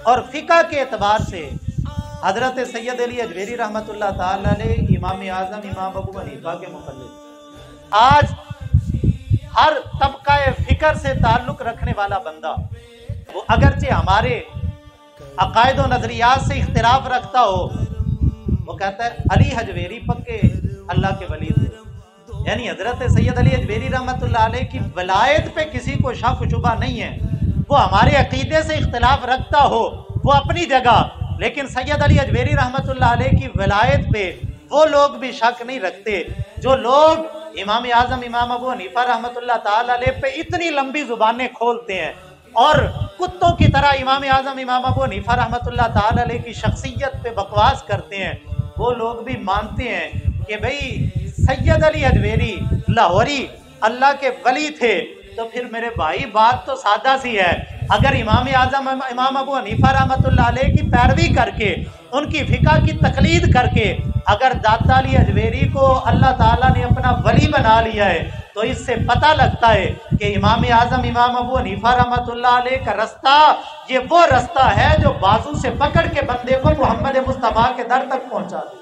और फ़िक़्ह के एतबार से हज़रत सैयद अली अजमेरी रहमतुल्लाह ताला अलैह इमाम आज़म इमाम अबू हनीफा के मुक़ल्लिद। आज हर तबका फ़िक्र से ताल्लुक़ रखने वाला बंदा वो अगरचे हमारे अकायद व नज़रियात से इख्तिलाफ रखता हो, वो कहता है अली हजवेरी पक्के अल्लाह के वली थे। यानी हज़रत सैयद अली अजमेरी रहमतुल्लाह अलैह की वलायत पे किसी को शक शुबा नहीं है। वो हमारे अकीदे से इख्तिलाफ रखता हो वो अपनी जगह, लेकिन सैयद अली अजमेरी रहमतुल्लाह अलैह की वलायत पे वो लोग भी शक नहीं रखते जो लोग इमाम आज़म इमाम अबू हनीफा रहमतुल्लाह ताला अलैह पे इतनी लंबी जुबानें खोलते हैं और कुत्तों की तरह इमाम आज़म इमाम अबू हनीफा रहमतुल्लाह ताला अलैह की शख्सियत पे बकवास करते हैं। वो लोग भी मानते हैं कि भाई सैयद अली अजमेरी लाहौरी अल्लाह के वली थे। तो फिर मेरे भाई बात तो सादा सी है, अगर इमाम आज़म इमाम अबू हनीफा रहमतुल्लाह अलैह की पैरवी करके उनकी फ़िक़्ह की तक़लीद करके अगर दाता अली अजमेरी को अल्लाह ताला ने अपना वली बना लिया है तो इससे पता लगता है कि इमाम आज़म इमाम अबू हनीफा रहमतुल्लाह अलैह का रास्ता ये वो रास्ता है जो बाजू से पकड़ के बंदे को मोहम्मद मुस्तफ़ा के दर तक पहुंचा दे।